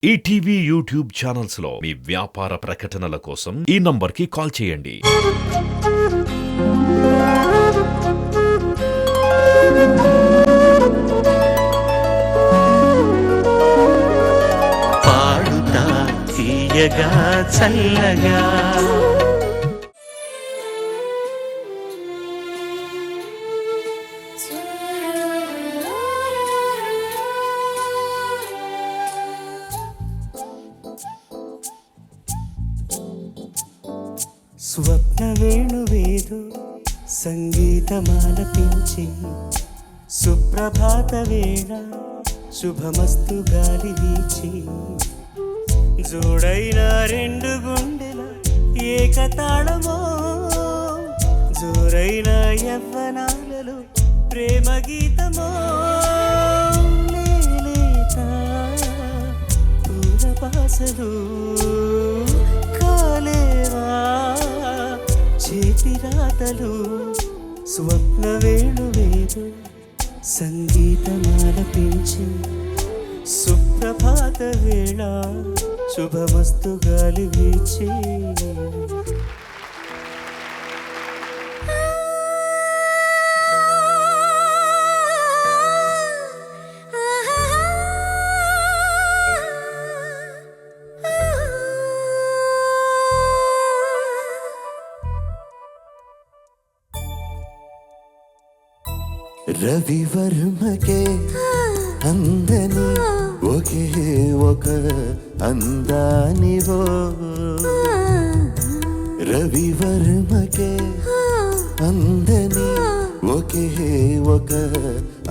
ETV YouTube channels లో మీ వ్యాపార ప్రకటనల కోసం ఈ నంబర్కి కాల్ చేయండి. పాడుతా తీయగా చల్లగా స్వప్న వేణువేదో సంగీతమాలపించి సుప్రభాత వేళ శుభమస్తు గాలి వీచి జోడైన రెండు గుండెల ఏకతాళమో జోరైన యవ్వనాలలో ప్రేమ గీతమో లేలేత పూల పాసలు చేతిరాతలు స్వప్న వేణువేదో సంగీతమాలపించి సుప్రభాత వేళ శుభమస్తు గాలి వీచి రవివర్మకే అందని ఒకే ఒక అందానివో రవివర్మకే అందని ఒకే ఒక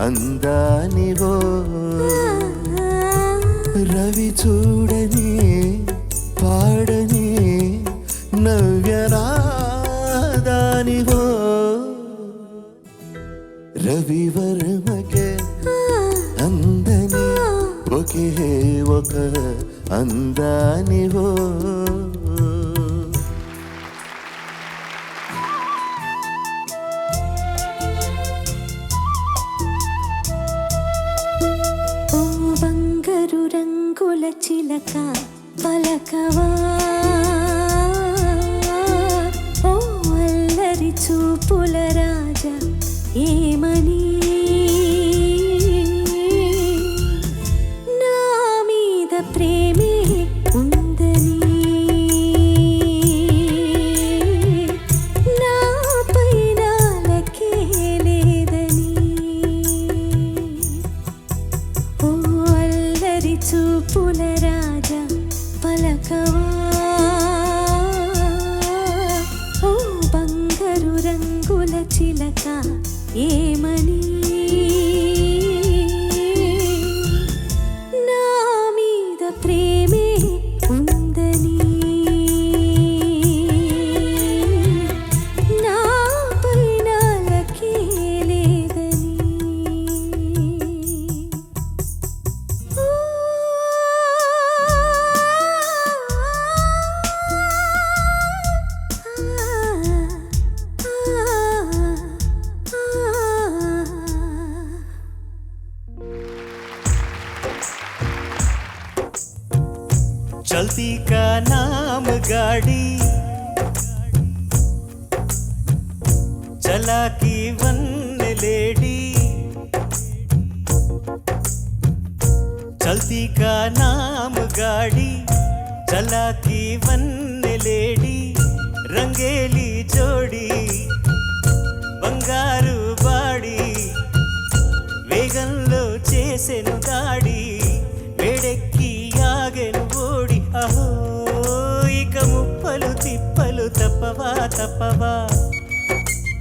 అందానివో రవి చూడని పాడని నవ్యరాదానివో రవివర్మకే అందని ఒకే ఒక అందానివో ఓ బంగారు రంగుల చిలక పలకవా ఓ అల్లరి చూపుల రాజా ఏమని నా మీద ప్రేమే ఉందని నా పైన లకే లేదని ఓ అల్లరి చూపుల రాజా పలకవా ఓ బంగారు రంగుల చిలక ఏమని నా మీద ప్రేమే ఉందని నా పైన లకే లేదని चलती का नाम गाड़ी चला की वन लेडी चलती का नाम गाड़ी चला की वन लेडी रंगेली जोड़ी బంగారు బాడి వేగంలో చేసెను గాడి వేడెక్కి ఆగెను ఓడి అహో ఇక ముప్పలు తిప్పలు తప్పవా తప్పవా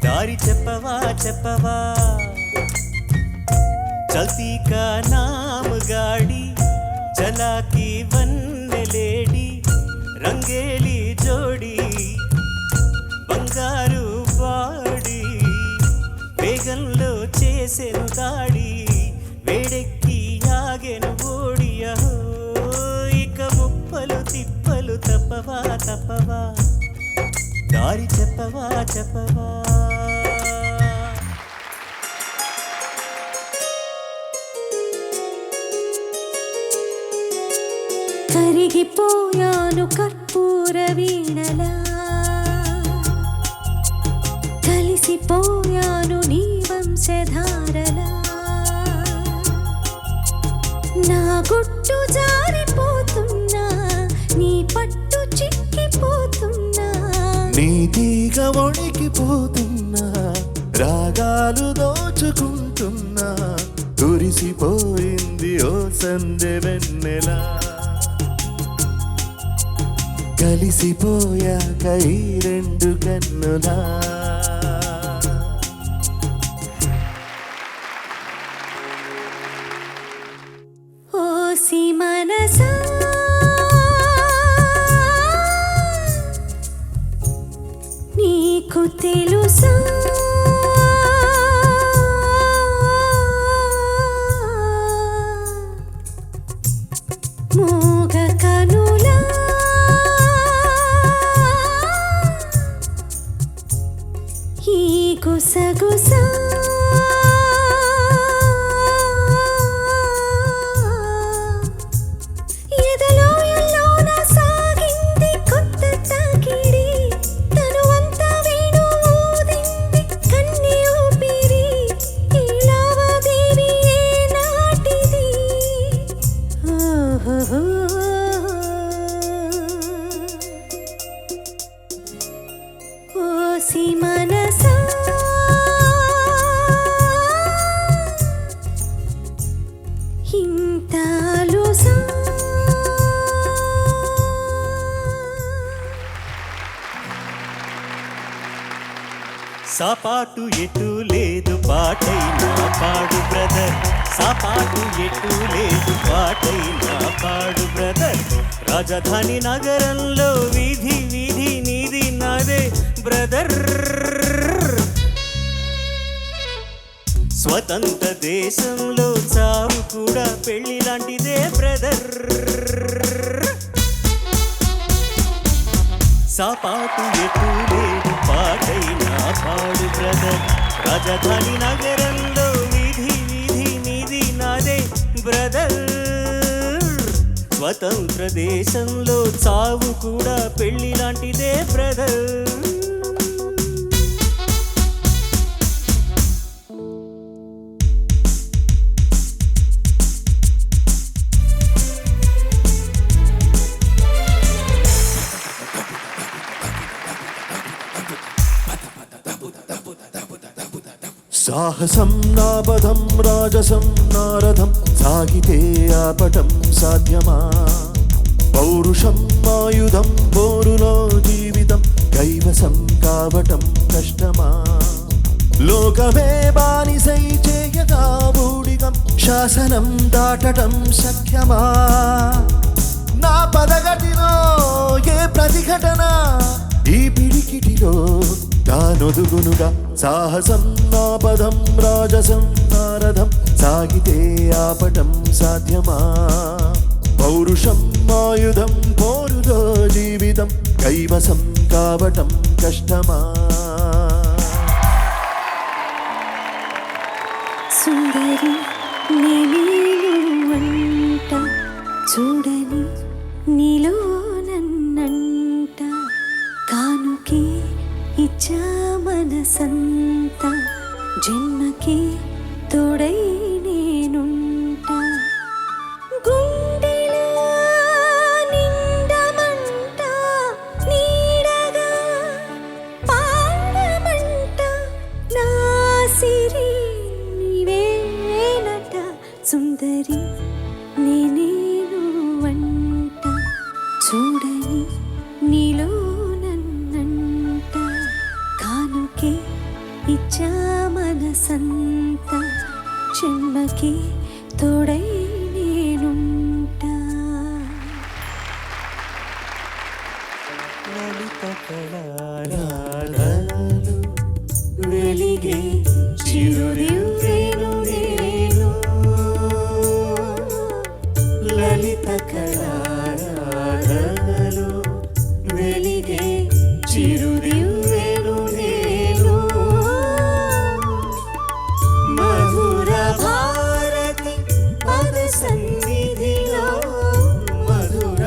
దారి చెప్పవా చెప్పవా చల్తీ కా నామ్ గాడి చలాకి వన్నె లేడి రంగేలి జోడి బంగారు బాడి వేగంలో చేసెను దాడి వేడెక్కి ఆగెను ఓడి అహో ఇక ముప్పలు తిప్పలు తప్పవా తప్పవా దారి చెప్పవా చెప్పవా కరిగిపోయాను కర్పూర వీణలా కలిసిపోయాను నీ వంశధారలా నా గుట్టు జారిపోతున్నా నీ పట్టు చిక్కిపోతున్నా నీ తీగ వణికిపోతున్నా రాగాలు దోచుకుంటున్నా కురిసిపోయింది ఓ సందె వెన్నెలా కలిసిపోయాక ఈ రెండు కన్నులా ఓసి మనసా నీకు తెలుసా మూగ కనులా ఈ గుసగుసా ఎదలో ఎల్లోన సాగింది కొత్త తాకిడి తనువంతా వేణు ఊదింది కన్ని ఊపిరి ఈ లావాదేవి ఏ నాటిది ఓహో ఓసి మనసా ఇంత అలుసా సాపాటు ఎటు లేదు పాటైనా పాడు బ్రదర్ సాపాటు ఎటు లేదు పాటైనా పాడు బ్రదర్ రాజధాని నగరంలో వీధి వీధి నీది నాదే బ్రదర్ స్వతంత్ర దేశంలో చావు కూడా పెళ్లి లాంటిదే బ్రదర్ సాపాటు ఎటు లేదు పాటైనా పాడు బ్రదర్ రాజధాని నగరంలో వీధి వీధి నీది నాదే బ్రదర్ స్వతంత్ర దేశంలో చావు కూడా పెళ్లి లాంటిదే బ్రదర్ సాహసం నాపథం రాజసం నారథం సాగితే ఆపటం సాధ్యమా పౌరుషం ఆయుధం పోరులో జీవితం కైవసం కావటం కష్టమా లోకమే బానిసై చేయగా బూడిగం శాసనం దాటటం శక్యమా నా పదగతిలో ఏ ప్రతిఘటన ఈ పిడికిటిలో తానొదుగునుగా సాహసం నాపదం రాజసం నారథం సాగితే ఆపటం సాధ్యమా పౌరుషం ఆయుధం పోరులో జీవితం కైవసం కావటం కష్టమా సుందరి నేను అంట చూడని నీలో నన్నంట కానుకే ఇచ్చా మనసంత జన్మకే తోడై నేనుంటా గుండెలో నిండమంట నీడగా పాడమంట నా సిరి నీవేనట సుందరి నేనేను వంట చూడని నీలో నన్నంట కానుకే ఇచ్చా మనసంత జన్మకి తోడై నేనుంటా లలిత కళారాధనలు వెలిగే చిరుదివ్వెను నేను లలిత కళారాధనలు వెలిగే చిరుదివ్వెను నేను మధుర భారతి పద సన్నిధిలో మధుర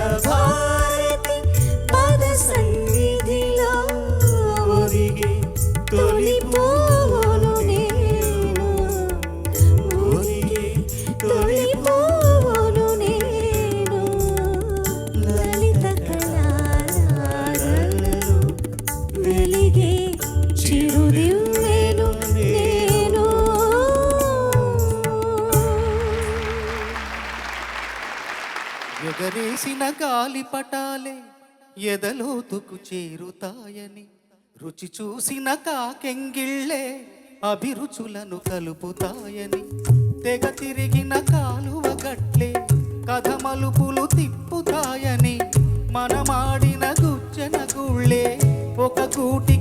వీసిన గాలిపటాలే ఎదలోతుకు చేరుతాయని రుచి చూసిన కాకెంగిళ్ళే అభిరుచులను కలుపుతాయని తెగ తిరిగిన కాలువ గట్లే కథ మలుపులు తిప్పుతాయని మనమాడిన గుజ్జన గుళ్ళే ఒక కూటి